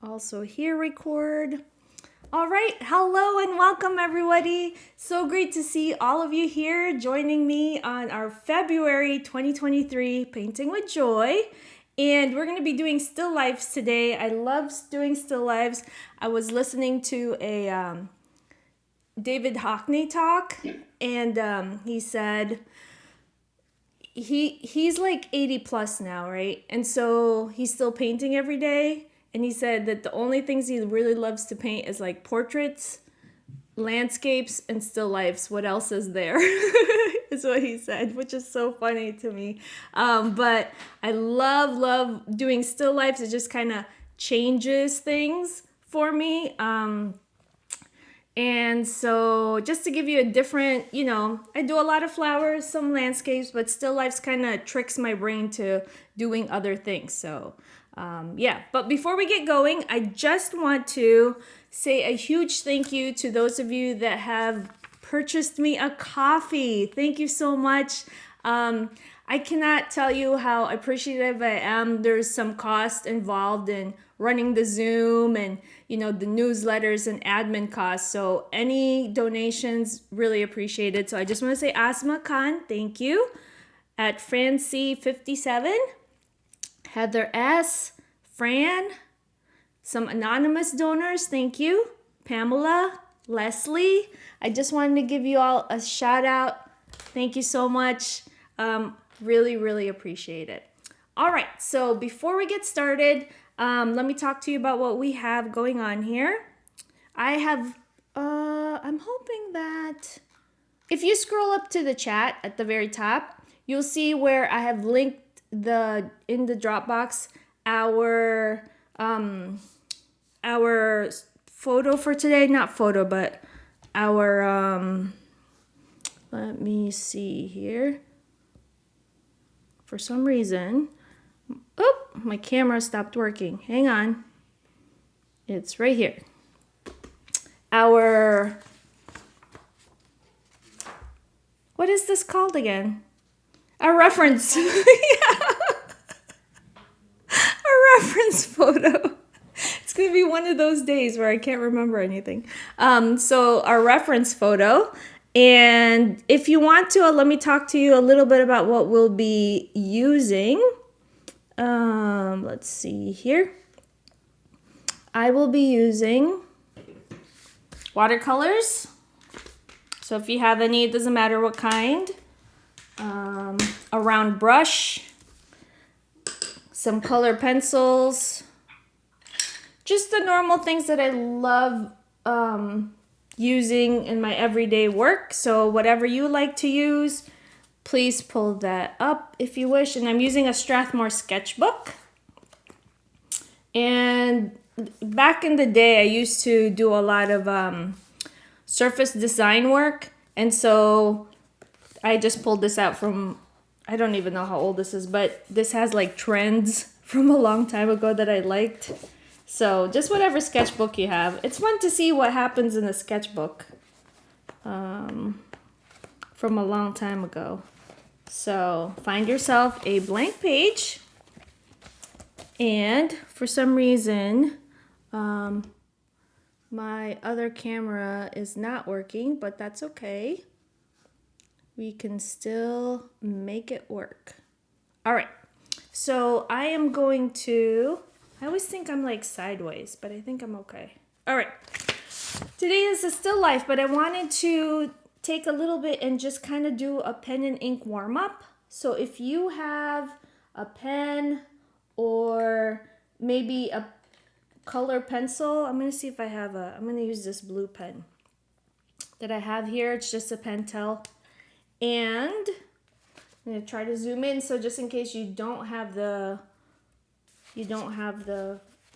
Also here record. All right, hello and welcome everybody. So great to see all of you here joining me on our February 2023 Painting with Joy. And we're going to be doing still lifes today. I love doing still lifes. I was listening to a David Hockney talk, and he said he's like 80 plus now, right? And so he's still painting every day. And he said that the only things he really loves to paint is like portraits, landscapes, and still lifes. What else is there? Is what he said, which is so funny to me. But I love doing still lifes. It just kind of changes things for me. And so just to give you a different, I do a lot of flowers, some landscapes, but still lifes kind of tricks my brain to doing other things. So yeah, but before we get going, I just want to say a huge thank you to those of you that have purchased me a coffee. Thank you so much. I cannot tell you how appreciative I am. There's some cost involved in running the Zoom and the newsletters and admin costs. So any donations, really appreciated. So I just want to say Asma Khan, thank you. At Francie57, Heather S, Fran, some anonymous donors, thank you. Pamela, Leslie, I just wanted to give you all a shout out. Thank you so much. Really appreciate it. All right, so before we get started, let me talk to you about what we have going on here. I'm hoping that if you scroll up to the chat at the very top, you'll see where I have linked in the Dropbox our photo for today, not photo, but our let me see here. For some reason, my camera stopped working. Hang on. It's right here. What is this called again? A reference. Yeah. A reference photo. It's going to be one of those days where I can't remember anything. So our reference photo. And if you want to, let me talk to you a little bit about what we'll be using. Let's see here. I will be using watercolors. So if you have any, it doesn't matter what kind. A round brush, some color pencils, just the normal things that I love using in my everyday work. So whatever you like to use, please pull that up if you wish. And I'm using a Strathmore sketchbook. And back in the day, I used to do a lot of surface design work. And so I just pulled this out from, I don't even know how old this is, but this has like trends from a long time ago that I liked. So just whatever sketchbook you have. It's fun to see what happens in a sketchbook from a long time ago. So find yourself a blank page. And for some reason, my other camera is not working, but that's okay. We can still make it work. All right. So I am going to, I always think I'm like sideways, but I think I'm okay. All right. Today is a still life, but I wanted to take a little bit and just kind of do a pen and ink warm up. So if you have a pen or maybe a color pencil, I'm going to see if I have I'm going to use this blue pen that I have here. It's just a Pentel. And I'm going to try to zoom in. So just in case you don't have the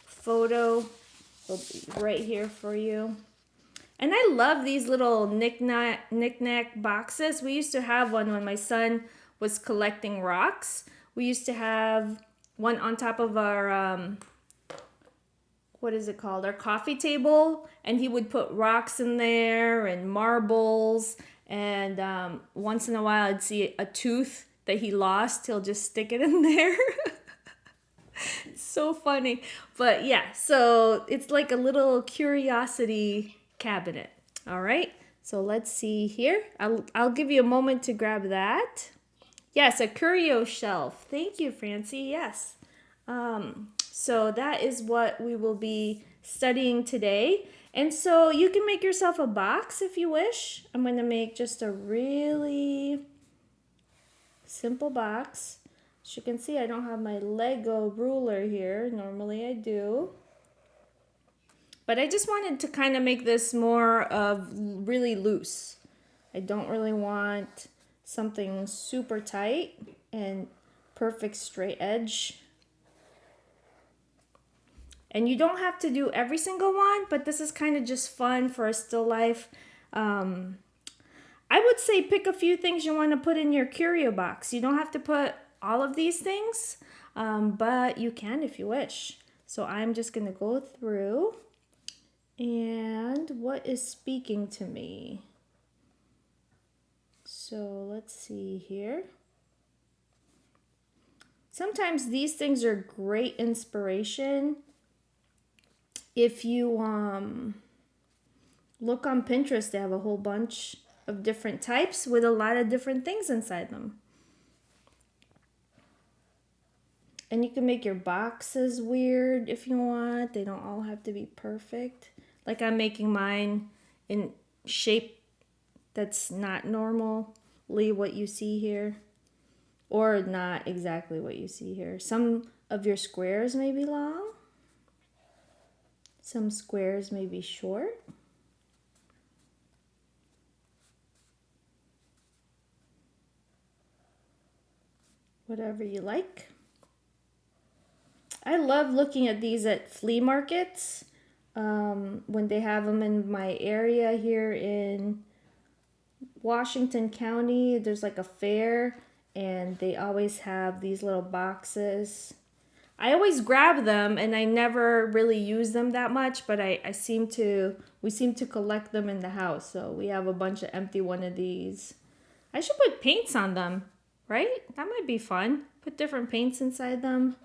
photo, it'll be right here for you. And I love these little knick-knack boxes. We used to have one when my son was collecting rocks. We used to have one on top of our, what is it called? Our coffee table. And he would put rocks in there and marbles. And once in a while I'd see a tooth that he lost. He'll just stick it in there. So funny. But yeah, so it's like a little curiosity cabinet. All right. So let's see here. I'll give you a moment to grab that. Yes, a curio shelf. Thank you, Francie. Yes. So that is what we will be studying today. And so you can make yourself a box if you wish. I'm going to make just a really simple box. As you can see, I don't have my Lego ruler here. Normally I do. But I just wanted to kind of make this more of really loose. I don't really want something super tight and perfect straight edge. And you don't have to do every single one, but this is kind of just fun for a still life. I would say pick a few things you want to put in your curio box. You don't have to put all of these things, but you can if you wish. So I'm just going to go through. And what is speaking to me? So let's see here. Sometimes these things are great inspiration. If you look on Pinterest, they have a whole bunch of different types with a lot of different things inside them. And you can make your boxes weird if you want. They don't all have to be perfect. Like I'm making mine in shape that's not normally what you see here. Or not exactly what you see here. Some of your squares may be long. Some squares may be short. Whatever you like. I love looking at these at flea markets when they have them in my area here in Washington County. There's like a fair and they always have these little boxes. I always grab them and I never really use them that much, but we seem to collect them in the house. So we have a bunch of empty one of these. I should put paints on them, right? That might be fun. Put different paints inside them.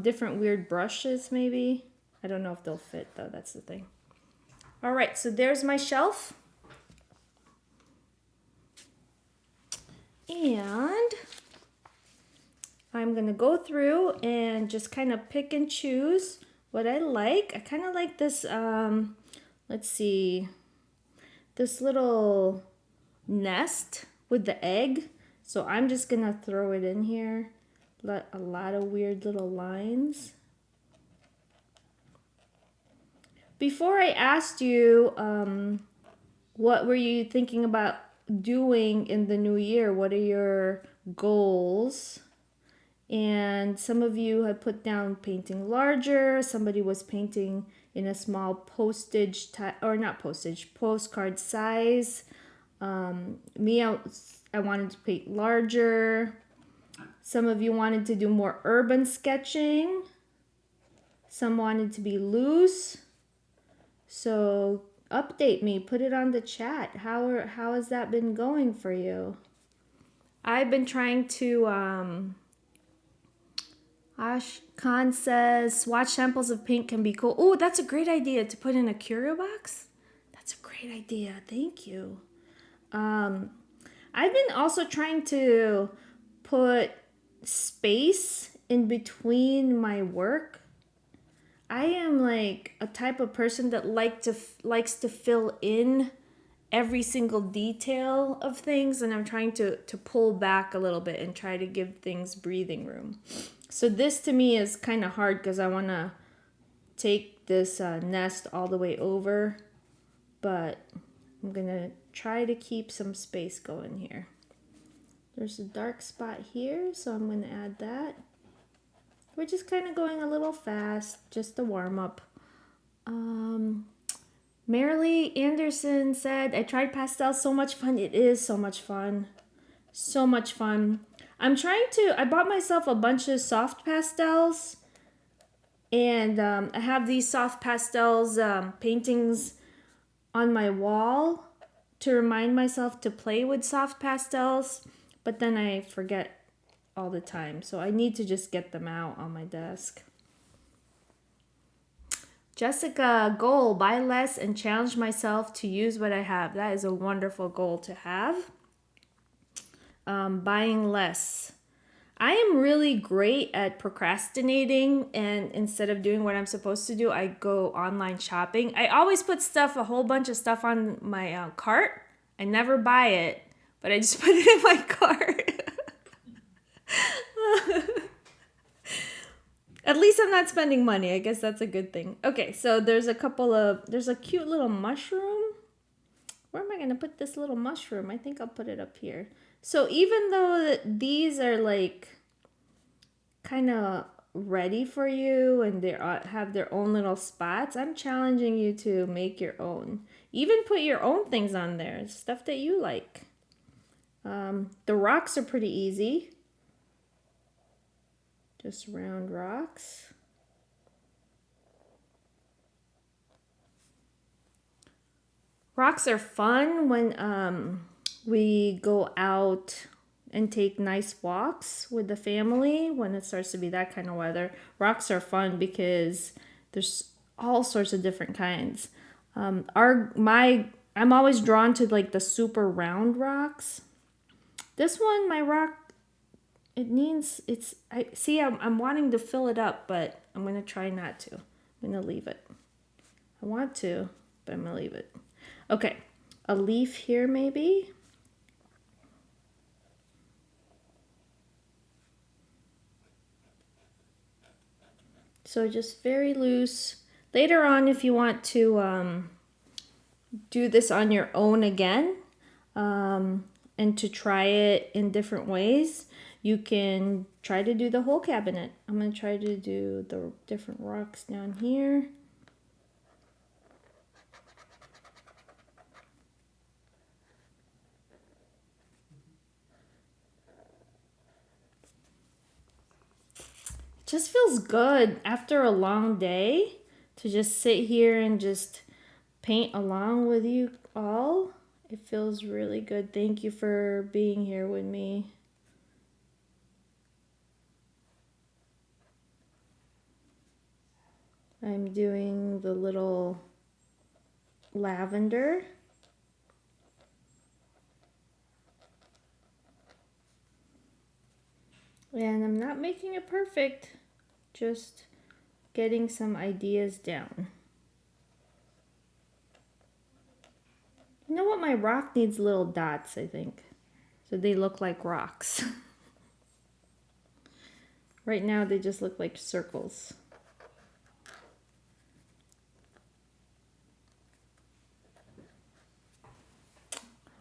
Different weird brushes maybe. I don't know if they'll fit though, that's the thing. All right, so there's my shelf. And I'm gonna go through and just kind of pick and choose what I like. I kind of like this, let's see, this little nest with the egg. So I'm just gonna throw it in here. A lot of weird little lines. Before I asked you, what were you thinking about doing in the new year? What are your goals? And some of you had put down painting larger. Somebody was painting in a small postcard size. I wanted to paint larger. Some of you wanted to do more urban sketching. Some wanted to be loose. So update me, put it on the chat. How has that been going for you? I've been trying to, Ash Khan says, swatch samples of paint can be cool. Oh, that's a great idea to put in a curio box. That's a great idea. Thank you. I've been also trying to put space in between my work. I am like a type of person that likes to fill in every single detail of things, and I'm trying to pull back a little bit and try to give things breathing room. So this to me is kind of hard because I want to take this nest all the way over, but I'm going to try to keep some space going here. There's a dark spot here, so I'm going to add that. We're just kind of going a little fast, just to warm up. Marilee Anderson said, I tried pastel, so much fun. It is so much fun. So much fun. I bought myself a bunch of soft pastels. And I have these soft pastels paintings on my wall to remind myself to play with soft pastels. But then I forget all the time. So I need to just get them out on my desk. Jessica, goal, buy less and challenge myself to use what I have. That is a wonderful goal to have. Buying less. I am really great at procrastinating, and instead of doing what I'm supposed to do, I go online shopping. I always put a whole bunch of stuff on my cart. I never buy it, but I just put it in my cart. At least I'm not spending money. I guess that's a good thing. Okay, so there's a cute little mushroom. Where am I going to put this little mushroom? I think I'll put it up here. So even though these are like kind of ready for you and they have their own little spots, I'm challenging you to make your own. Even put your own things on there, stuff that you like. The rocks are pretty easy. Just round rocks. Rocks are fun when we go out and take nice walks with the family when it starts to be that kind of weather. Rocks are fun because there's all sorts of different kinds. I'm always drawn to like the super round rocks. This one, my rock, I'm wanting to fill it up, but I'm going to try not to. I'm going to leave it. I want to, but I'm going to leave it. Okay, a leaf here maybe. So just very loose. Later on, if you want to do this on your own again, and to try it in different ways, you can try to do the whole cabinet. I'm going to try to do the different rocks down here. It just feels good after a long day to just sit here and just paint along with you all. It feels really good. Thank you for being here with me. I'm doing the little lavender. And I'm not making it perfect, just getting some ideas down. You know what? My rock needs little dots, I think. So they look like rocks. Right now they just look like circles.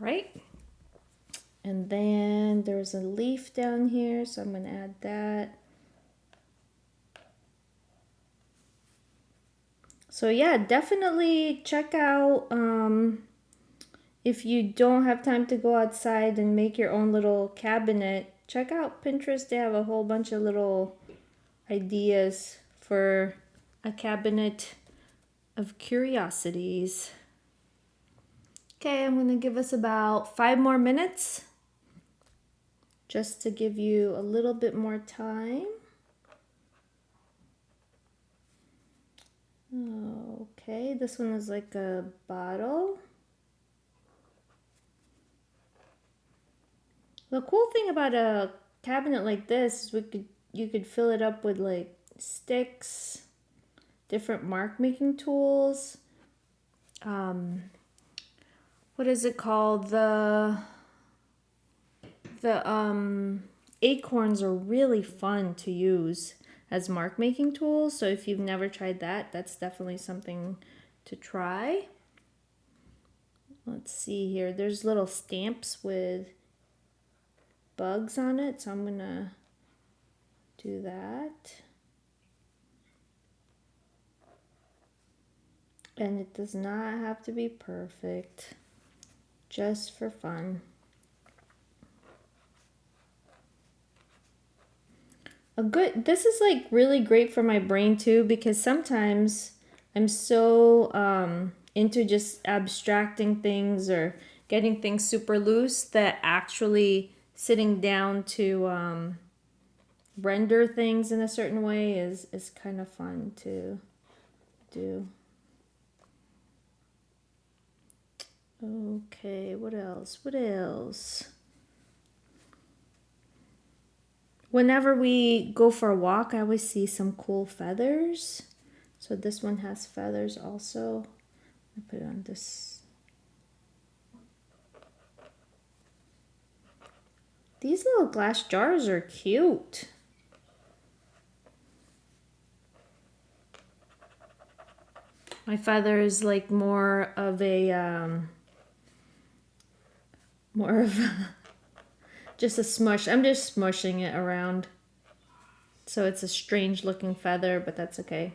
Right? And then there's a leaf down here, so I'm going to add that. So yeah, definitely check out, if you don't have time to go outside and make your own little cabinet, check out Pinterest. They have a whole bunch of little ideas for a cabinet of curiosities. Okay, I'm going to give us about 5 more minutes just to give you a little bit more time. Okay, this one is like a bottle. The cool thing about a cabinet like this is you could fill it up with like sticks, different mark making tools. What is it called? The acorns are really fun to use as mark making tools. So if you've never tried that, that's definitely something to try. Let's see here. There's little stamps with bugs on it, so I'm gonna do that. And it does not have to be perfect, just for fun. This is like really great for my brain too, because sometimes I'm so into just abstracting things or getting things super loose that actually sitting down to render things in a certain way is kind of fun to do. Okay, what else? What else? Whenever we go for a walk, I always see some cool feathers. So this one has feathers also. I put it on this. These little glass jars are cute. My feather is like more of just a smush. I'm just smushing it around. So it's a strange looking feather, but that's okay.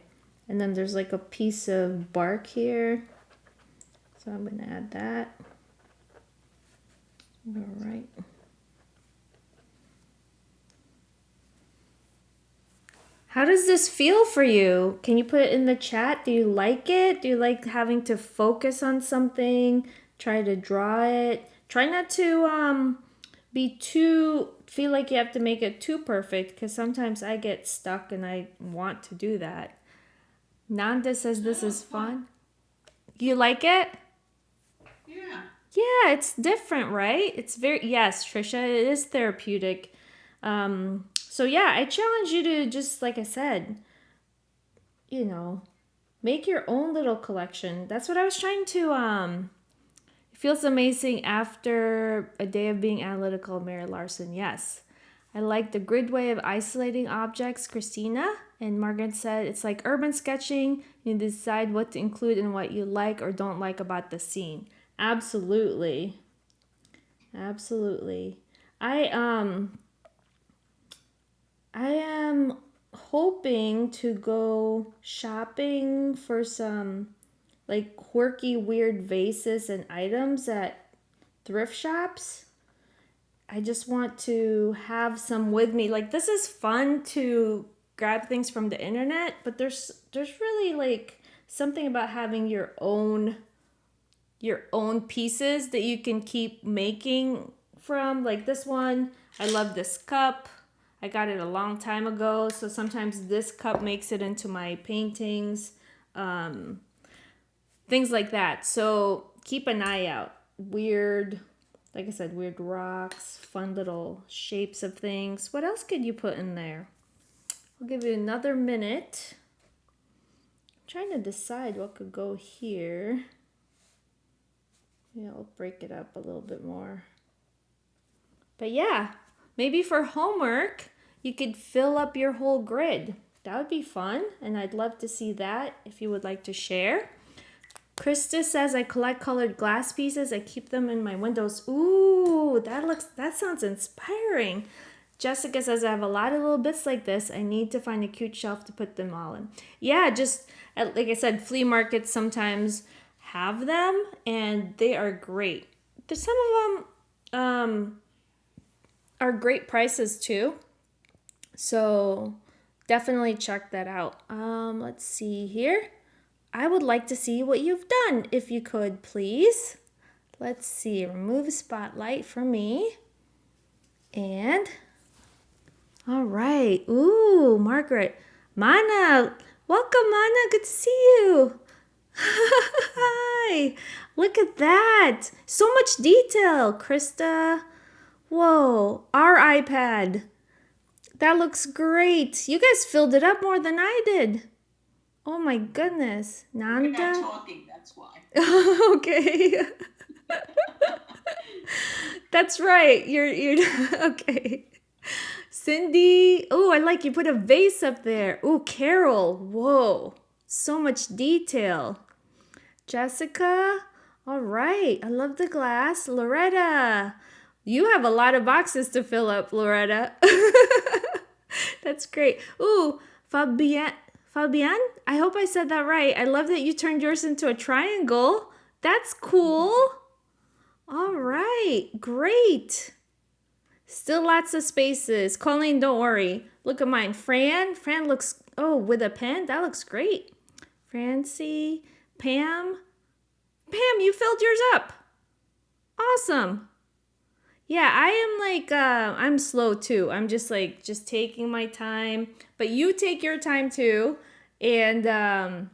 And then there's like a piece of bark here. So I'm going to add that. All right. How does this feel for you? Can you put it in the chat? Do you like it? Do you like having to focus on something? Try to draw it. Try not to feel like you have to make it too perfect, because sometimes I get stuck and I want to do that. Nanda says this is fun. You like it? Yeah. Yeah, it's different, right? It's yes, Trisha, it is therapeutic. So yeah, I challenge you to just, like I said, make your own little collection. That's what I was trying to, it feels amazing after a day of being analytical, Mary Larson. Yes. I like the grid way of isolating objects, Christina. And Margaret said, it's like urban sketching. You decide what to include and what you like or don't like about the scene. Absolutely. Absolutely. I am hoping to go shopping for some like quirky, weird vases and items at thrift shops. I just want to have some with me. Like, this is fun to grab things from the internet, but there's really like something about having your own pieces that you can keep making from. Like this one, I love this cup. I got it a long time ago, so sometimes this cup makes it into my paintings, things like that. So keep an eye out. Weird, like I said, weird rocks, fun little shapes of things. What else could you put in there? I'll give you another minute. I'm trying to decide what could go here. Yeah, I'll break it up a little bit more. But yeah, maybe for homework, you could fill up your whole grid. That would be fun, and I'd love to see that if you would like to share. Krista says, I collect colored glass pieces. I keep them in my windows. Ooh, that sounds inspiring. Jessica says, I have a lot of little bits like this. I need to find a cute shelf to put them all in. Yeah, just like I said, flea markets sometimes have them, and they are great. There's some of them are great prices too. So definitely check that out. Let's see here. I would like to see what you've done, if you could, please. Let's see. Remove spotlight for me. And, all right. Ooh, Margaret. Mana. Welcome, Mana. Good to see you. Hi. Look at that. So much detail, Krista. Whoa. Our iPad. That looks great. You guys filled it up more than I did. Oh my goodness. Nanda? We're not talking, that's why. Okay. That's right. You're okay. Cindy. Oh, I like you put a vase up there. Oh, Carol. Whoa. So much detail. Jessica. All right. I love the glass. Loretta. You have a lot of boxes to fill up, Loretta. That's great. Ooh, Fabian, I hope I said that right. I love that you turned yours into a triangle. That's cool. All right, great. Still lots of spaces. Colleen, don't worry. Look at mine. Fran looks, with a pen. That looks great. Francie, Pam, you filled yours up. Awesome. Yeah, I am like I'm slow too. I'm just like just taking my time, but you take your time too, and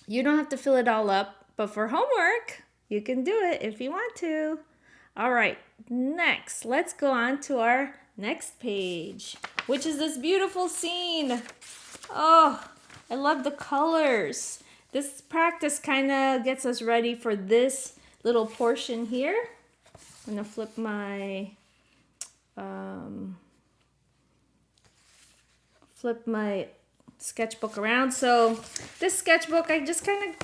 you don't have to fill it all up. But for homework, you can do it if you want to. All right, next, let's go on to our next page, which is this beautiful scene. Oh, I love the colors. This practice kind of gets us ready for this little portion here. I'm gonna flip my sketchbook around. So this sketchbook, I just kind of,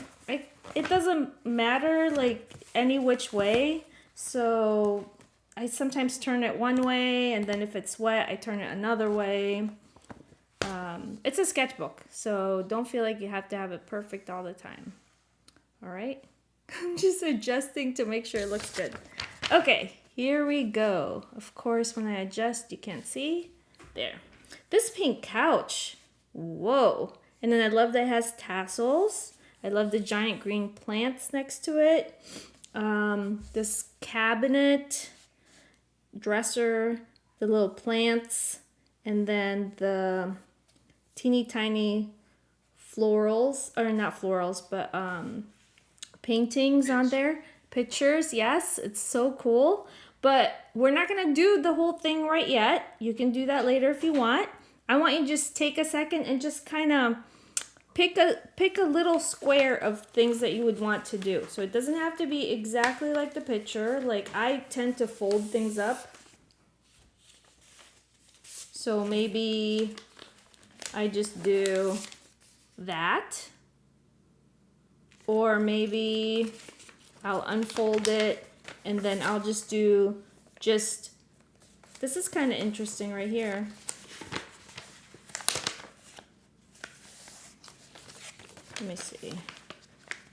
it doesn't matter like any which way. So I sometimes turn it one way, and then if it's wet, I turn it another way. It's a sketchbook, so don't feel like you have to have it perfect all the time. All right. I'm just adjusting to make sure it looks good. Okay, here we go. Of course, when I adjust, you can't see. There. This pink couch. Whoa. And then I love that it has tassels. I love the giant green plants next to it. This cabinet, dresser, the little plants, and then the teeny tiny florals, or not florals, but paintings on there. Pictures, yes, it's so cool. But we're not gonna do the whole thing right yet. You can do that later if you want. I want you to just take a second and just kind of pick a little square of things that you would want to do. So it doesn't have to be exactly like the picture. Like I tend to fold things up. So maybe I just do that. Or maybe I'll unfold it and then I'll just do this is kind of interesting right here. Let me see.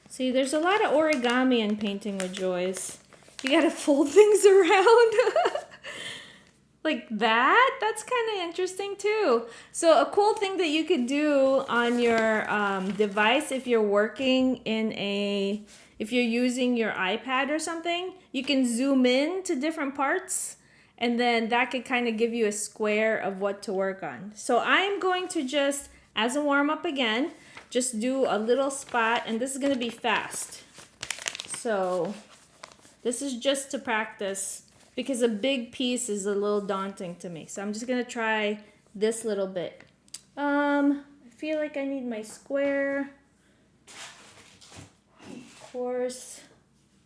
See, there's a lot of origami in Painting with Joyce. You gotta fold things around. Like that? That's kind of interesting too. So a cool thing that you could do on your device if you're working if you're using your iPad or something, you can zoom in to different parts and then that could kind of give you a square of what to work on. So I'm going to just, as a warm up again, just do a little spot, and this is going to be fast. So this is just to practice because a big piece is a little daunting to me. So I'm just going to try this little bit. I feel like I need my square. Of course,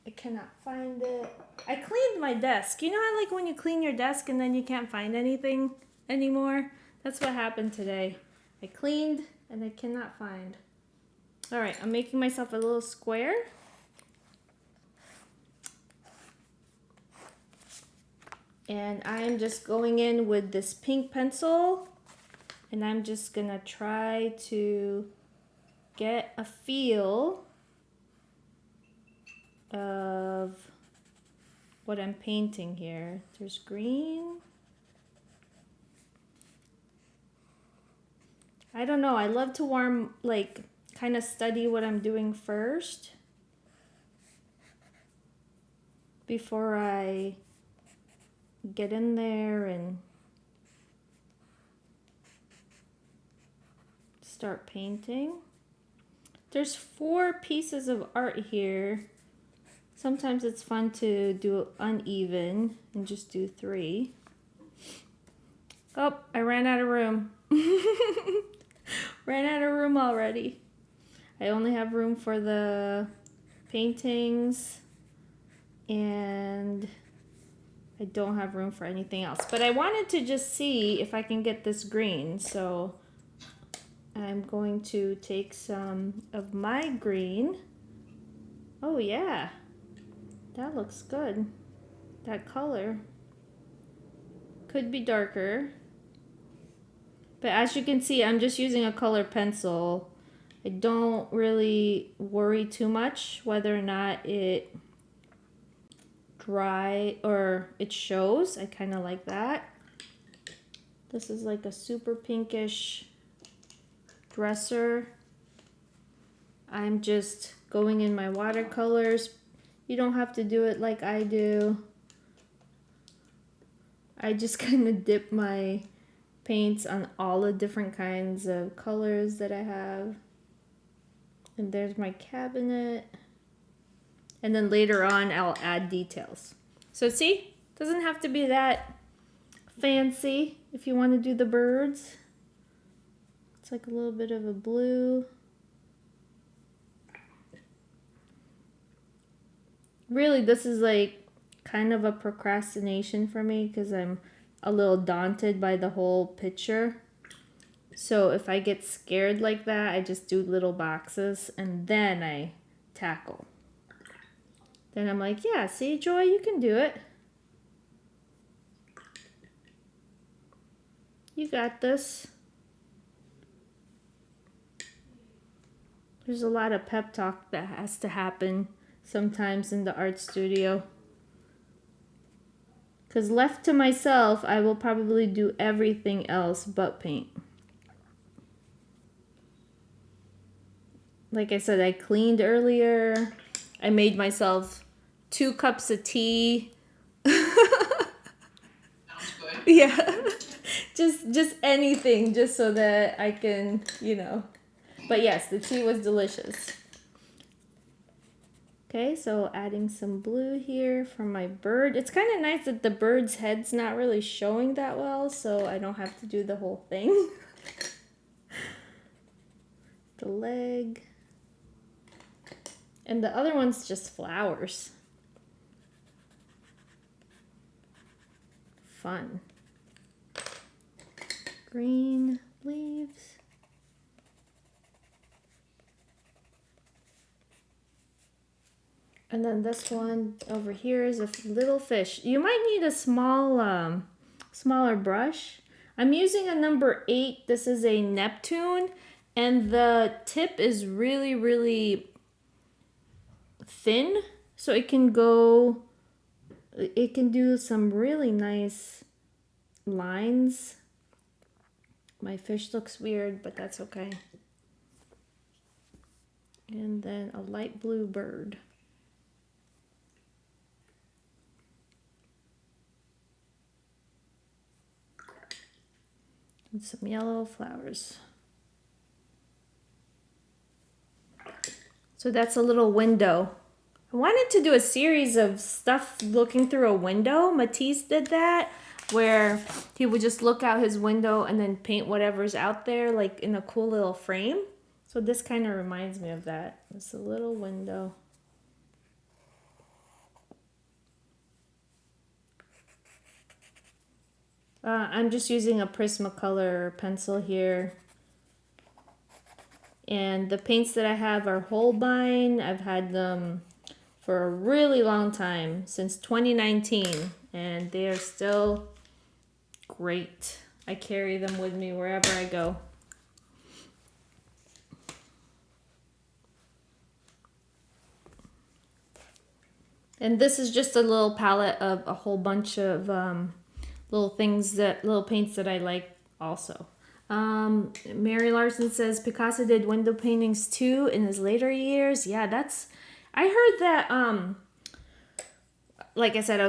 I cannot find it. I cleaned my desk. You know how like when you clean your desk and then you can't find anything anymore? That's what happened today. I cleaned and I cannot find. All right, I'm making myself a little square. And I'm just going in with this pink pencil and I'm just gonna try to get a feel of what I'm painting here. There's green. I don't know, I love to kind of study what I'm doing first before I get in there and start painting. There's 4 pieces of art here. Sometimes it's fun to do uneven and just do 3. Oh, I ran out of room. Ran out of room already. I only have room for the paintings and I don't have room for anything else. But I wanted to just see if I can get this green. So I'm going to take some of my green. Oh yeah, that looks good. That color could be darker. But as you can see, I'm just using a color pencil. I don't really worry too much whether or not it dry or it shows. I kind of like that. This is like a super pinkish dresser. I'm just going in my watercolors. You don't have to do it like I do. I just kind of dip my paints on all the different kinds of colors that I have. And there's my cabinet. And then later on, I'll add details. So see, doesn't have to be that fancy if you want to do the birds. It's like a little bit of a blue. Really, this is like kind of a procrastination for me because I'm a little daunted by the whole picture. So if I get scared like that, I just do little boxes and then I tackle. Then I'm like, yeah, see, Joy, you can do it. You got this. There's a lot of pep talk that has to happen sometimes in the art studio. Because left to myself, I will probably do everything else but paint. Like I said, I cleaned earlier. I made myself 2 cups of tea. Sounds good. Yeah. just anything, just so that I can, you know. But yes, the tea was delicious. Okay, so adding some blue here for my bird. It's kind of nice that the bird's head's not really showing that well, so I don't have to do the whole thing. The leg. And the other one's just flowers. Fun. Green leaves. And then this one over here is a little fish. You might need a smaller brush. I'm using a number 8. This is a Neptune, and the tip is really, really thin, so it can do some really nice lines. My fish looks weird, but that's okay. And then a light blue bird. And some yellow flowers. So that's a little window. I wanted to do a series of stuff looking through a window. Matisse did that, where he would just look out his window and then paint whatever's out there, like in a cool little frame. So this kind of reminds me of that. It's a little window. I'm just using a Prismacolor pencil here. And the paints that I have are Holbein. I've had them for a really long time, since 2019. And they are still great. I carry them with me wherever I go. And this is just a little palette of a whole bunch of little paints that I like also. Mary Larson says Picasso did window paintings too in his later years. Yeah, I heard that, like I said,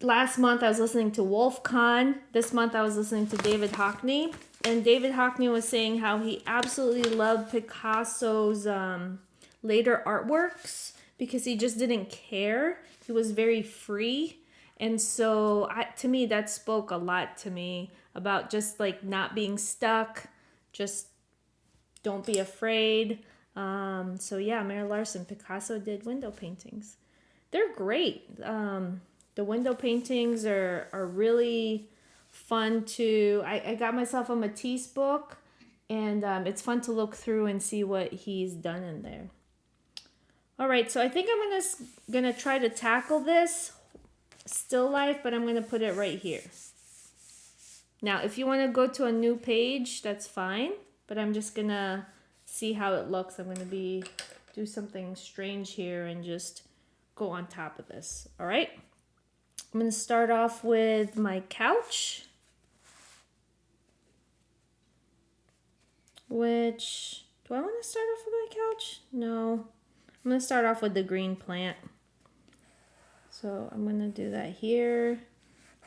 last month I was listening to Wolf Kahn. This month I was listening to David Hockney. And David Hockney was saying how he absolutely loved Picasso's later artworks because he just didn't care. He was very free. And so to me, that spoke a lot to me about just like not being stuck. Just don't be afraid. So yeah, Mary Larson, Picasso did window paintings. They're great. The window paintings are really fun to... I got myself a Matisse book, and it's fun to look through and see what he's done in there. All right, so I think I'm gonna try to tackle this still life, but I'm gonna put it right here. Now, if you want to go to a new page, that's fine, but I'm just gonna see how it looks. I'm gonna do something strange here and just go on top of this. All right, I'm gonna start off with my couch, which, do I want to start off with my couch? No, I'm gonna start off with the green plant. So I'm gonna do that here.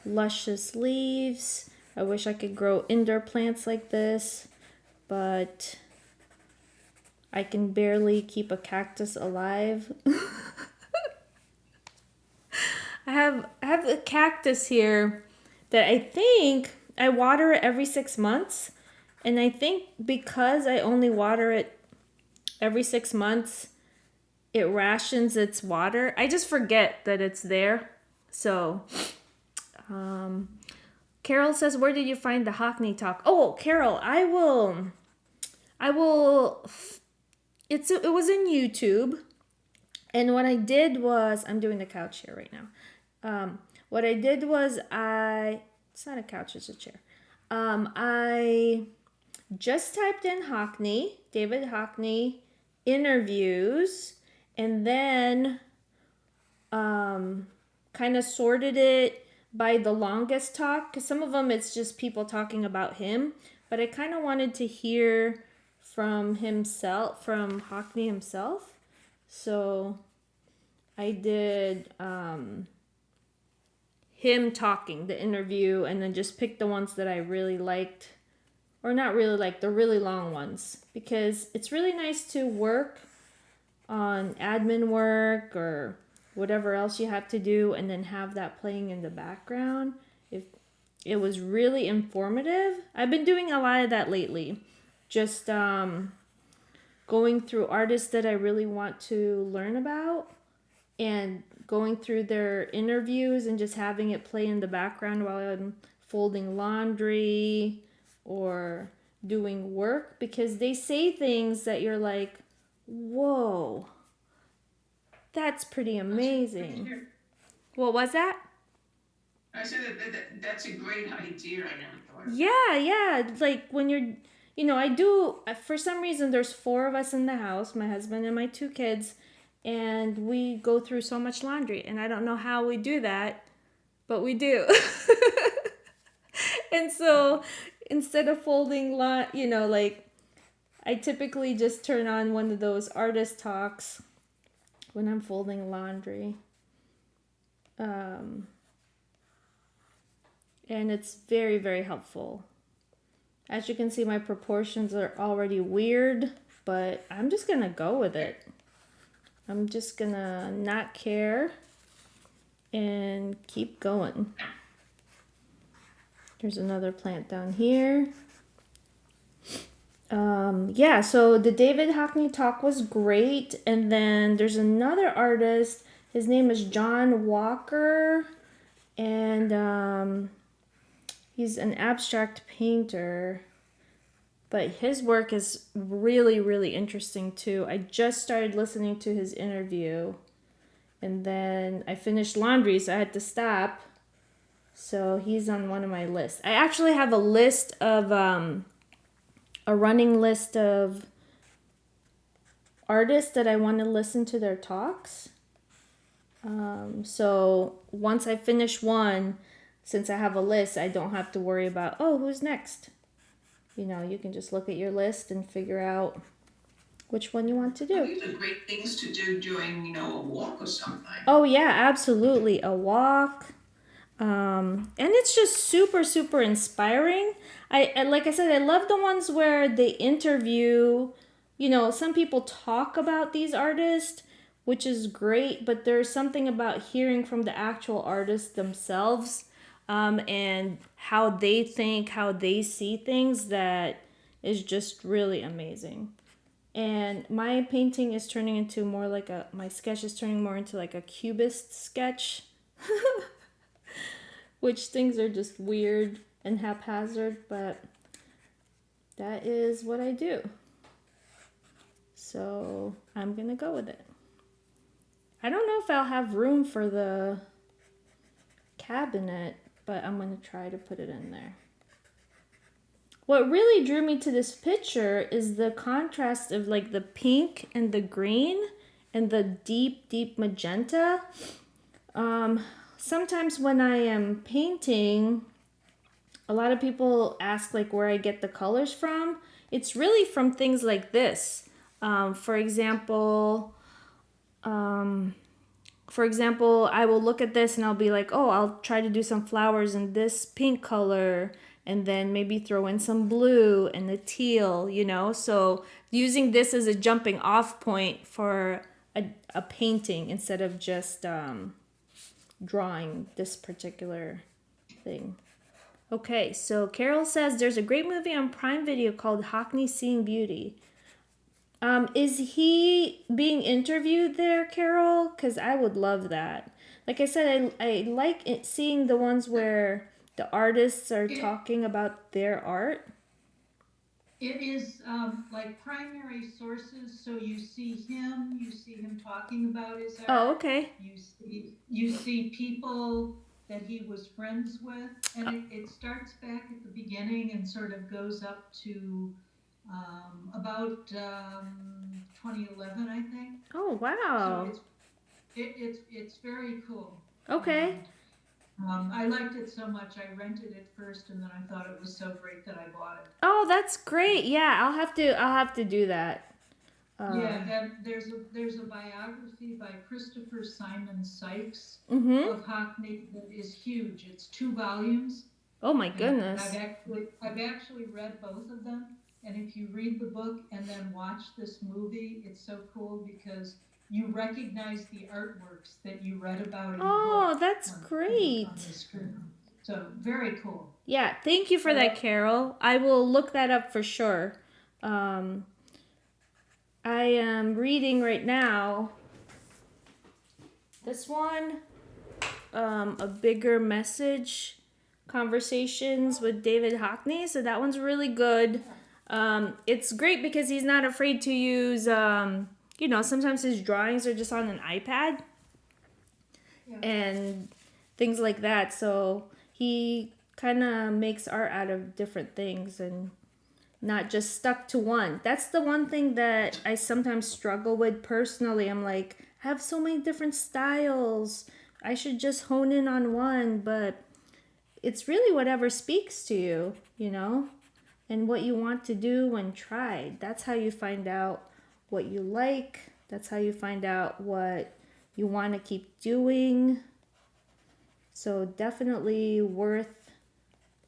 luscious leaves. I wish I could grow indoor plants like this, but I can barely keep a cactus alive. I have a cactus here that I think I water it every 6 months. And I think because I only water it every 6 months, it rations its water. I just forget that it's there. So, Carol says, where did you find the Hockney talk? Oh, Carol, it was in YouTube. And what I did was, I'm doing the couch here right now. What I did was it's not a couch, it's a chair. I just typed in Hockney, David Hockney interviews, and then kind of sorted it by the longest talk, because some of them it's just people talking about him, but I kind of wanted to hear from Hockney himself. So I did him talking, the interview, and then just picked the ones that I really liked, or not really liked, the really long ones, because it's really nice to work on admin work or whatever else you have to do and then have that playing in the background. If it was really informative. I've been doing a lot of that lately. Just going through artists that I really want to learn about and going through their interviews and just having it play in the background while I'm folding laundry or doing work, because they say things that you're like, whoa, that's pretty amazing. What was that? I said that's a great idea. I never thought of it. Yeah. Like when I do, for some reason, there's 4 of us in the house, my husband and my 2 kids, and we go through so much laundry, and I don't know how we do that, but we do. And so instead of folding, like I typically just turn on one of those artist talks when I'm folding laundry. And it's very, very helpful. As you can see, my proportions are already weird, but I'm just going to go with it. I'm just going to not care and keep going. There's another plant down here. So the David Hockney talk was great. And then there's another artist. His name is John Walker. And he's an abstract painter. But his work is really, really interesting too. I just started listening to his interview. And then I finished laundry, so I had to stop. So he's on one of my lists. I actually have a list of, a running list of artists that I want to listen to their talks. So once I finish one, since I have a list, I don't have to worry about, who's next? You can just look at your list and figure out which one you want to do. These are great things to do during, a walk or something. Oh yeah, absolutely. A walk. And it's just super, super inspiring. Like I said, I love the ones where they interview, some people talk about these artists, which is great, but there's something about hearing from the actual artists themselves, and how they think, how they see things, that is just really amazing. And my painting is turning into more like my sketch is turning more into like a cubist sketch. Which things are just weird and haphazard, but that is what I do. So I'm gonna go with it. I don't know if I'll have room for the cabinet, but I'm gonna try to put it in there. What really drew me to this picture is the contrast of like the pink and the green and the deep, deep magenta. Sometimes when I am painting, a lot of people ask like where I get the colors from. It's really from things like this. For example, for example, I will look at this and I'll be like, oh, I'll try to do some flowers in this pink color and then maybe throw in some blue and the teal, you know? So using this as a jumping off point for a painting instead of just drawing this particular thing. Okay, so Carol says there's a great movie on Prime Video called Hockney Seeing Beauty. Is he being interviewed there, Carol? Because I would love that. Like I said, I like seeing the ones where the artists are talking about their art. It is like primary sources, so you see him talking about his art. Oh, okay. You see people that he was friends with, and it starts back at the beginning and sort of goes up to about 2011, I think. Oh, wow. So it's very cool. Okay. I liked it so much. I rented it first, and then I thought it was so great that I bought it. Oh, that's great. Yeah, I'll have to do that. Yeah, and there's a biography by Christopher Simon Sykes Mm-hmm. of Hockney that is huge. It's 2 volumes. Oh my And goodness. I've actually read both of them. And if you read the book and then watch this movie, it's so cool because you recognize the artworks that you read about in the Oh, book that's great. on the screen. So very cool. Yeah, thank you for that, Carol. I will look that up for sure. I am reading right now this one, A Bigger Message, Conversations with David Hockney. So that one's really good. It's great because he's not afraid to use, sometimes his drawings are just on an iPad and things like that. So he kind of makes art out of different things and not just stuck to one. That's the one thing that I sometimes struggle with personally. I'm like, I have so many different styles. I should just hone in on one, but it's really whatever speaks to you, and what you want to do and try. That's how you find out what you like. That's how you find out what you want to keep doing. So definitely worth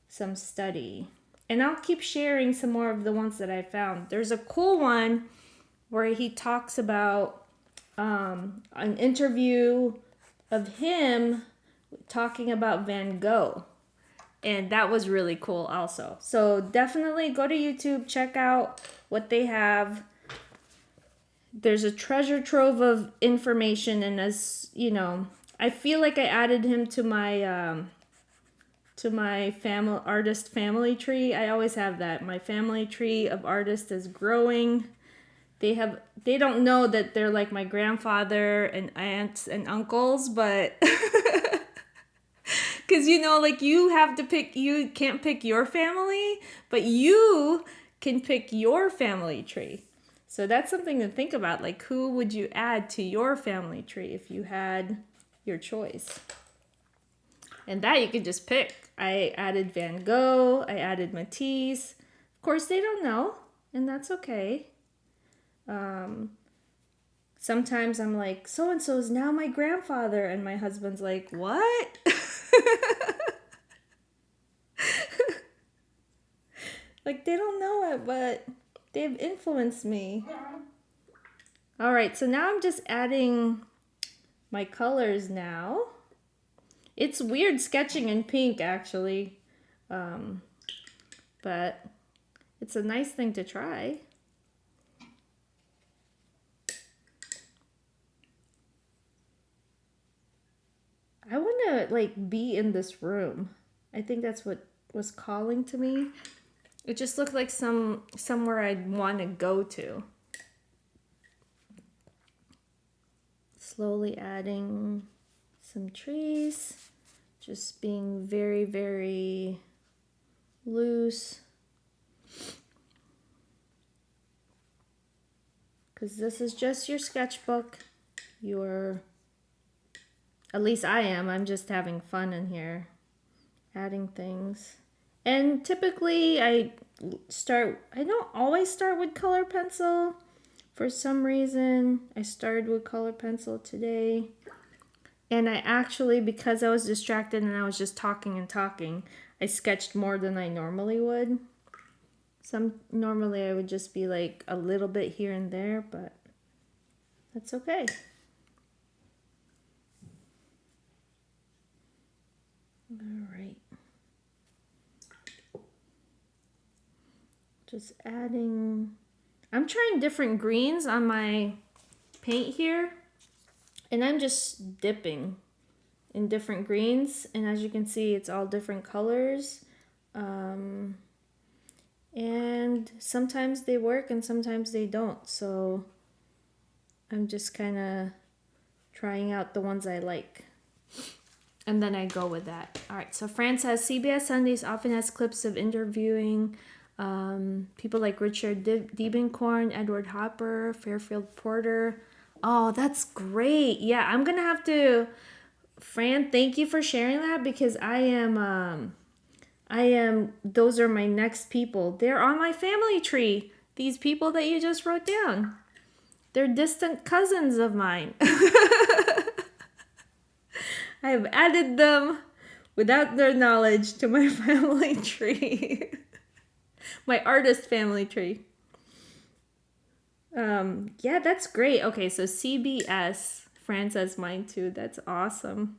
some study. And I'll keep sharing some more of the ones that I found. There's a cool one where he talks about an interview of him talking about Van Gogh. And that was really cool also. So definitely go to YouTube, check out what they have. There's a treasure trove of information, and as I feel like I added him to my family artist family tree. I always have that. My family tree of artists is growing. They don't know that they're like my grandfather and aunts and uncles, but because like you can't pick your family, but you can pick your family tree. So that's something to think about. Like, who would you add to your family tree if you had your choice? And that you could just pick. I added Van Gogh. I added Matisse. Of course, they don't know, and that's okay. Sometimes I'm like, so-and-so is now my grandfather, and my husband's like, what? Like, they don't know it, but they've influenced me. All right, so now I'm just adding my colors now. It's weird sketching in pink, actually, but it's a nice thing to try. I want to, be in this room. I think that's what was calling to me. It just looked like somewhere I'd want to go to. Slowly adding some trees. Just being very, very loose. Because this is just your sketchbook. At least I am. I'm just having fun in here. Adding things. And typically I don't always start with color pencil. For some reason, I started with color pencil today. And I actually, because I was distracted and I was just talking and talking, I sketched more than I normally would. Normally I would just be like a little bit here and there, but that's okay. All right. Just adding, I'm trying different greens on my paint here, and I'm just dipping in different greens, and as you can see, it's all different colors. And sometimes they work and sometimes they don't, so I'm just kind of trying out the ones I like. And then I go with that. All right, so Fran says CBS Sundays often has clips of interviewing people like Richard Diebenkorn, Edward Hopper, Fairfield Porter. Oh, that's great. Yeah, I'm going to have to, Fran, thank you for sharing that, because I am, those are my next people. They're on my family tree. These people that you just wrote down. They're distant cousins of mine. I have added them without their knowledge to my family tree. My artist family tree. Yeah, that's great. Okay, so CBS. Fran says mine too. That's awesome.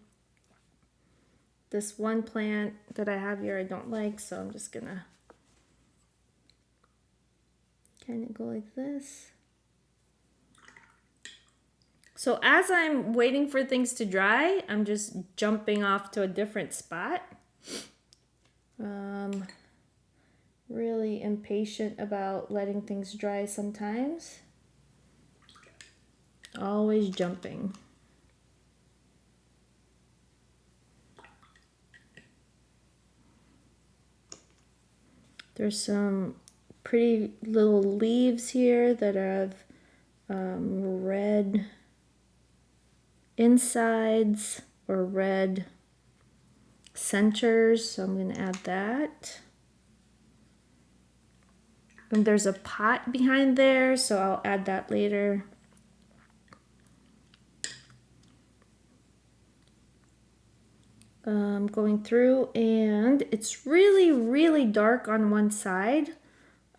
This one plant that I have here I don't like, so I'm just gonna kind of go like this. So as I'm waiting for things to dry, I'm just jumping off to a different spot. Really impatient about letting things dry sometimes. Always jumping. There's some pretty little leaves here that have red insides or red centers, so I'm going to add that. And there's a pot behind there, so I'll add that later. Going through, and it's really, really dark on one side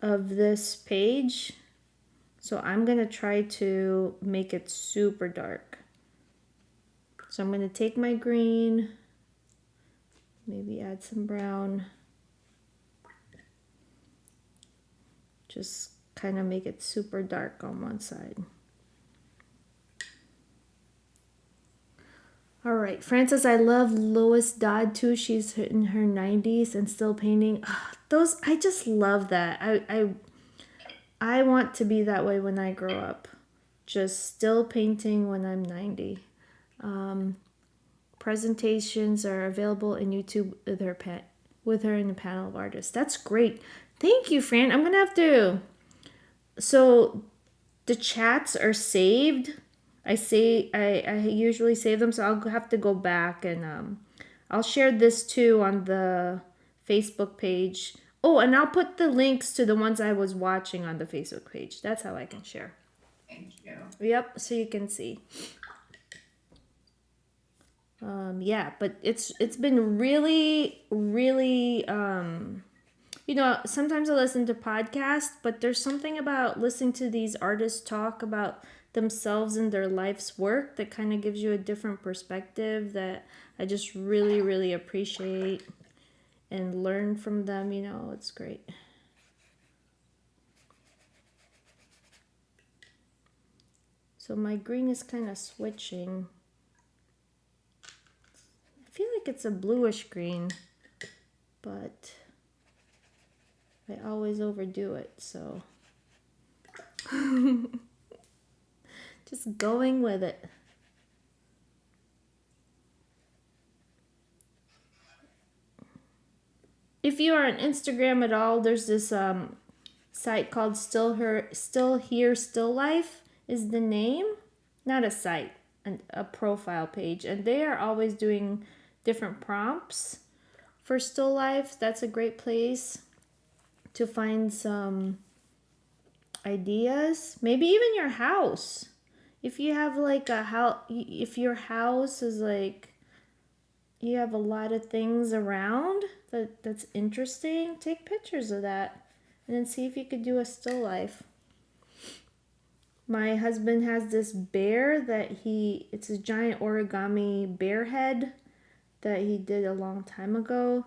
of this page, so I'm going to try to make it super dark. So I'm going to take my green, maybe add some brown, just kind of make it super dark on one side. All right, Frances, I love Lois Dodd too. She's in her 90s and still painting. Those, I just love that. I want to be that way when I grow up. Just still painting when I'm 90. Presentations are available in YouTube with her in the panel of artists. That's great. Thank you, Fran. I'm gonna have to. So the chats are saved. I usually save them, so I'll have to go back and I'll share this too on the Facebook page. Oh, and I'll put the links to the ones I was watching on the Facebook page. That's how I can share. Thank you. Yep, so you can see. Yeah, but it's been really, really, sometimes I listen to podcasts, but there's something about listening to these artists talk about themselves and their life's work that kind of gives you a different perspective that I just really, really appreciate and learn from them. It's great. So my green is kind of switching. I feel like it's a bluish green, but I always overdo it, so just going with it. If you are on Instagram at all, there's this site called Still Here Still Life is the name. Not a site, a profile page, and they are always doing different prompts for still life. That's a great place to find some ideas. Maybe even your house. if you have like a house, if your house is like, you have a lot of things around that's interesting, take pictures of that and then see if you could do a still life. My husband has this bear that it's a giant origami bear head that he did a long time ago.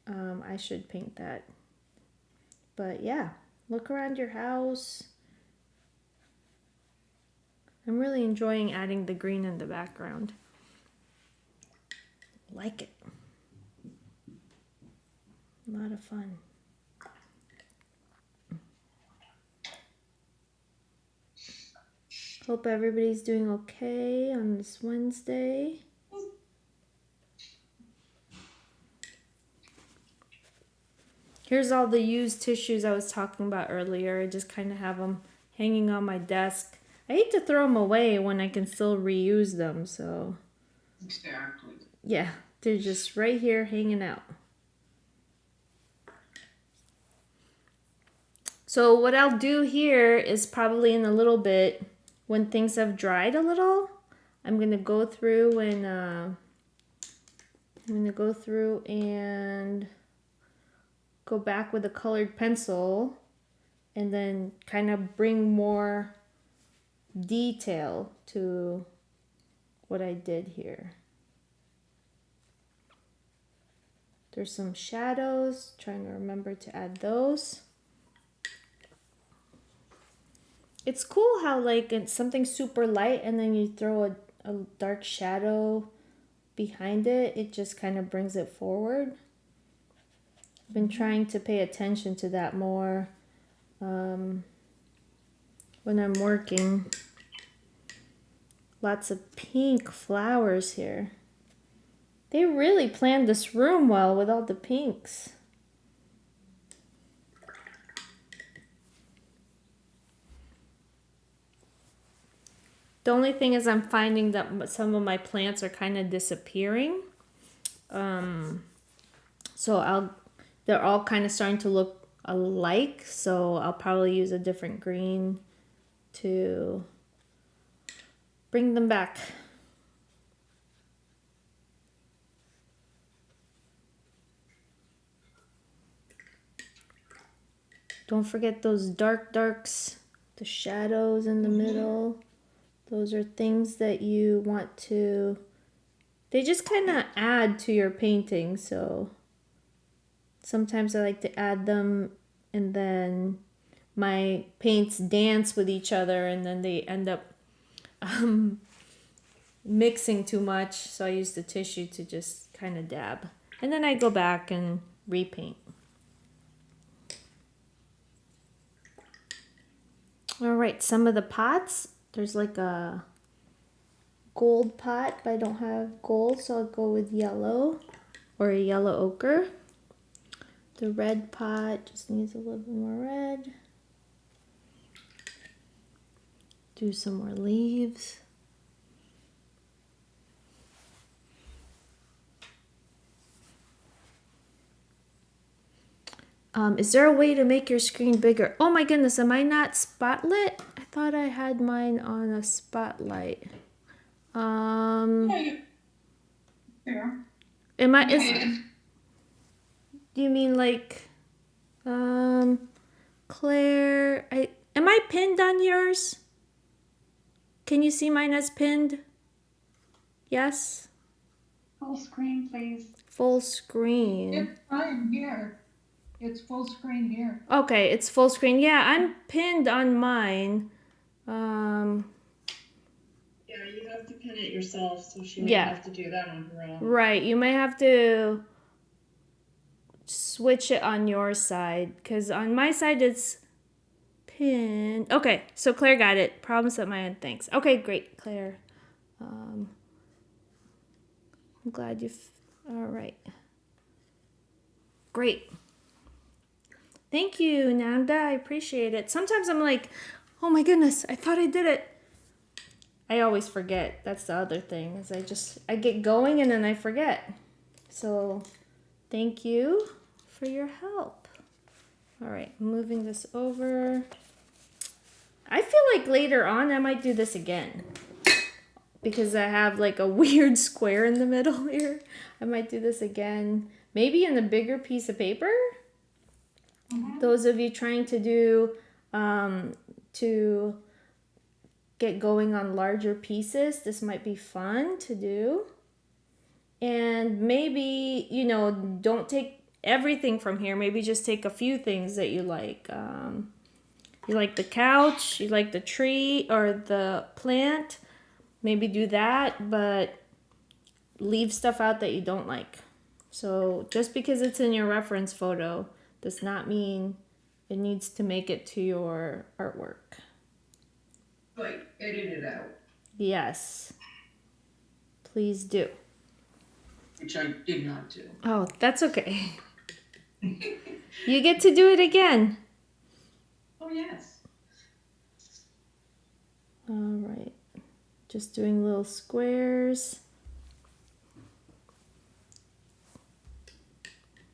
I should paint that. But yeah, look around your house. I'm really enjoying adding the green in the background. Like it. A lot of fun. Hope everybody's doing okay on this Wednesday. Here's all the used tissues I was talking about earlier. I just kind of have them hanging on my desk. I hate to throw them away when I can still reuse them, so Exactly. yeah, they're just right here hanging out. So what I'll do here is probably in a little bit, when things have dried a little, I'm gonna go through and go back with a colored pencil and then kind of bring more detail to what I did here. There's some shadows, trying to remember to add those. It's cool how like it's something super light and then you throw a dark shadow behind it. It just kind of brings it forward. I've been trying to pay attention to that more when I'm working. Lots of pink flowers here. They really planned this room well with all the pinks. The only thing is I'm finding that some of my plants are kind of disappearing. So they're all kind of starting to look alike. So I'll probably use a different green to bring them back. Don't forget those darks, the shadows in the middle. Those are things that you want to, they just kind of add to your painting. So sometimes I like to add them and then my paints dance with each other and then they end up mixing too much. So I use the tissue to just kind of dab. And then I go back and repaint. All right, some of the pots. There's like a gold pot, but I don't have gold, so I'll go with yellow or a yellow ochre. The red pot just needs a little bit more red. Do some more leaves. Is there a way to make your screen bigger? Oh my goodness, am I not spotlit? I thought I had mine on a spotlight. Yeah. Am I? Yeah. Do you mean like, Claire? Am I pinned on yours? Can you see mine as pinned? Yes. Full screen, please. Full screen. It's fine here. It's full screen here. Okay, it's full screen. Yeah, I'm pinned on mine. Yeah, you have to pin it yourself, so she may Yeah. have to do that on her own. Right, you may have to switch it on your side because on my side it's pinned. Okay, so Claire got it. Problems at my end. Thanks. Okay, great, Claire. I'm glad all right. Great. Thank you, Nanda. I appreciate it. Sometimes I'm like, oh my goodness, I thought I did it. I always forget. That's the other thing is I get going and then I forget. So thank you for your help. All right, moving this over. I feel like later on I might do this again. Because I have like a weird square in the middle here. I might do this again. Maybe in a bigger piece of paper. Those of you trying to do, to get going on larger pieces, this might be fun to do. And maybe, you know, don't take everything from here. Maybe just take a few things that you like. You like the couch, you like the tree or the plant. Maybe do that, but leave stuff out that you don't like. So just because it's in your reference photo does not mean it needs to make it to your artwork. Like, edit it out, Yes. Please do. which I did not do. Oh, that's okay. You get to do it again. Oh, yes. All right. Just doing little squares.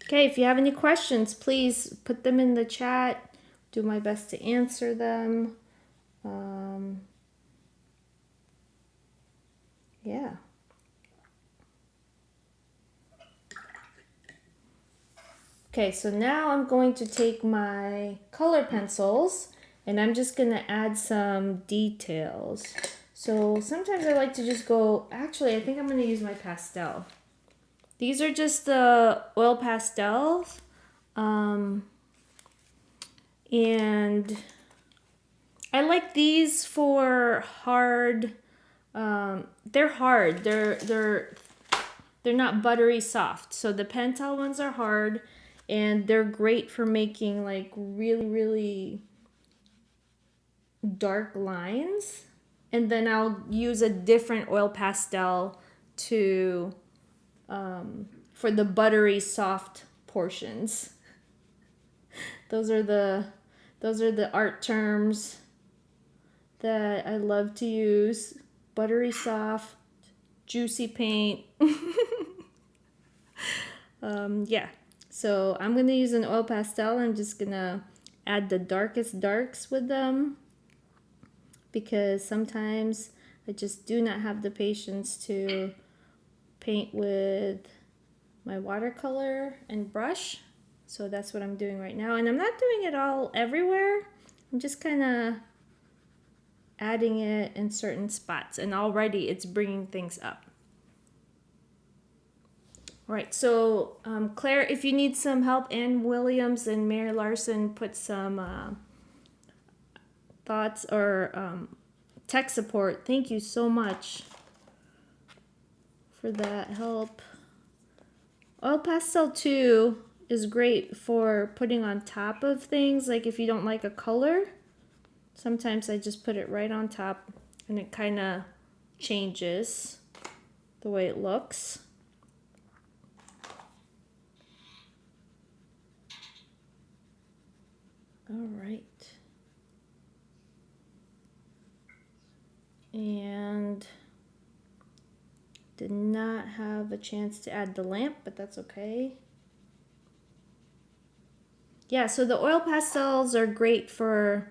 Okay, if you have any questions, please put them in the chat. Do my best to answer them. Yeah. Okay, so now I'm going to take my color pencils and I'm just going to add some details. So sometimes I like to just go, actually I think I'm going to use my pastel. These are just the oil pastels. And I like these for hard, they're hard, they're not buttery soft. So the Pentel ones are hard and they're great for making like really, really dark lines. And then I'll use a different oil pastel to, for the buttery soft portions. Those are the art terms that I love to use. Buttery soft, juicy paint. Yeah, so I'm gonna use an oil pastel. I'm just gonna add the darkest darks with them because sometimes I just do not have the patience to paint with my watercolor and brush. So that's what I'm doing right now. And I'm not doing it all everywhere. I'm just kind of adding it in certain spots. And already it's bringing things up. All right, so Claire, if you need some help, Ann Williams and Mary Larson put some thoughts or tech support. Thank you so much for that help. Oil Pastel 2 is great for putting on top of things, like if you don't like a color. Sometimes I just put it right on top and it kind of changes the way it looks. All right. And did not have a chance to add the lamp, but that's okay. Yeah, so the oil pastels are great for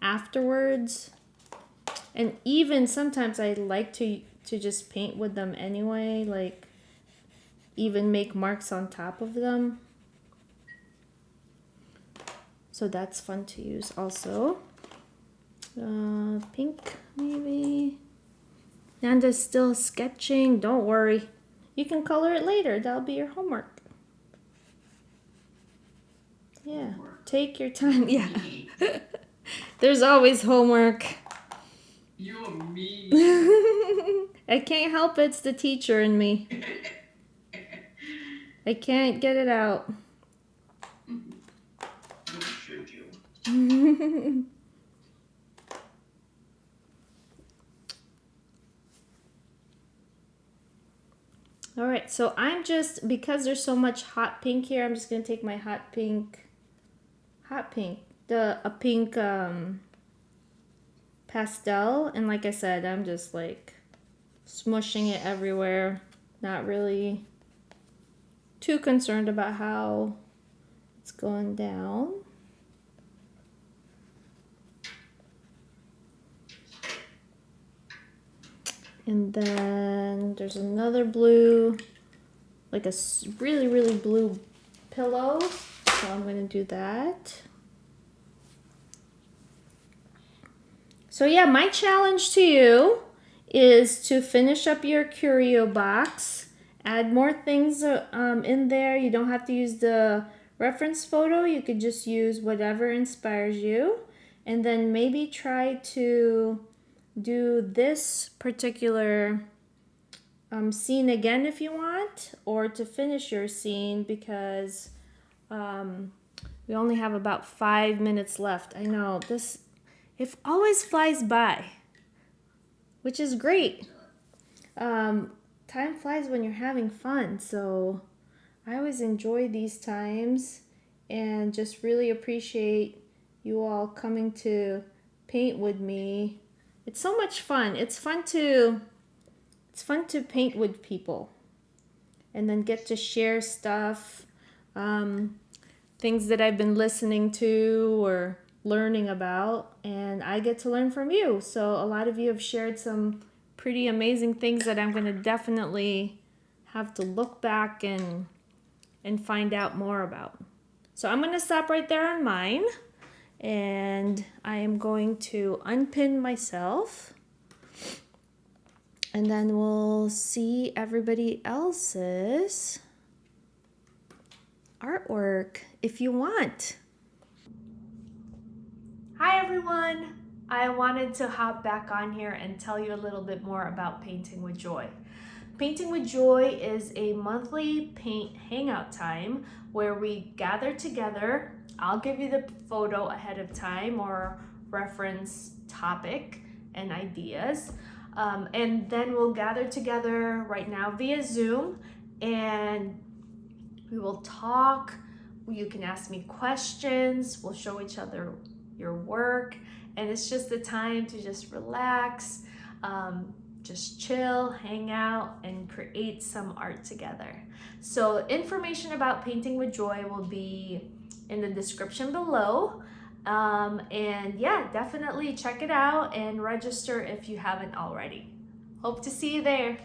afterwards. And even sometimes I like to just paint with them anyway, like even make marks on top of them. So that's fun to use also. Pink, maybe. Nanda's still sketching. Don't worry. You can color it later. That'll be your homework. Yeah, take your time. Yeah. There's always homework. You're mean. I can't help it. It's the teacher in me. I can't get it out. What should you? All right, so I'm just, because there's so much hot pink here, I'm just going to take my hot pink, a pink pastel. And like I said, I'm just like smushing it everywhere. Not really too concerned about how it's going down. And then there's another blue, like a really, really blue pillow. So I'm going to do that. So yeah, my challenge to you is to finish up your curio box. Add more things in there. You don't have to use the reference photo. You could just use whatever inspires you. And then maybe try to do this particular scene again if you want, or to finish your scene, because we only have about 5 minutes left. I know it always flies by, which is great. Time flies when you're having fun, so I always enjoy these times and just really appreciate you all coming to paint with me. It's so much fun. It's fun to paint with people and then get to share stuff, things that I've been listening to or learning about, and I get to learn from you. So a lot of you have shared some pretty amazing things that I'm going to definitely have to look back and find out more about. So I'm going to stop right there on mine, and I am going to unpin myself, and then we'll see everybody else's artwork if you want. Hi everyone! I wanted to hop back on here and tell you a little bit more about Painting with Joy. Painting with Joy is a monthly paint hangout time where we gather together. I'll give you the photo ahead of time or reference topic and ideas. And then we'll gather together right now via Zoom, and we will talk. You can ask me questions. We'll show each other your work, and it's just a time to just relax, just chill, hang out, and create some art together. So information about Painting with Joy will be in the description below. And yeah, definitely check it out and register if you haven't already. Hope to see you there.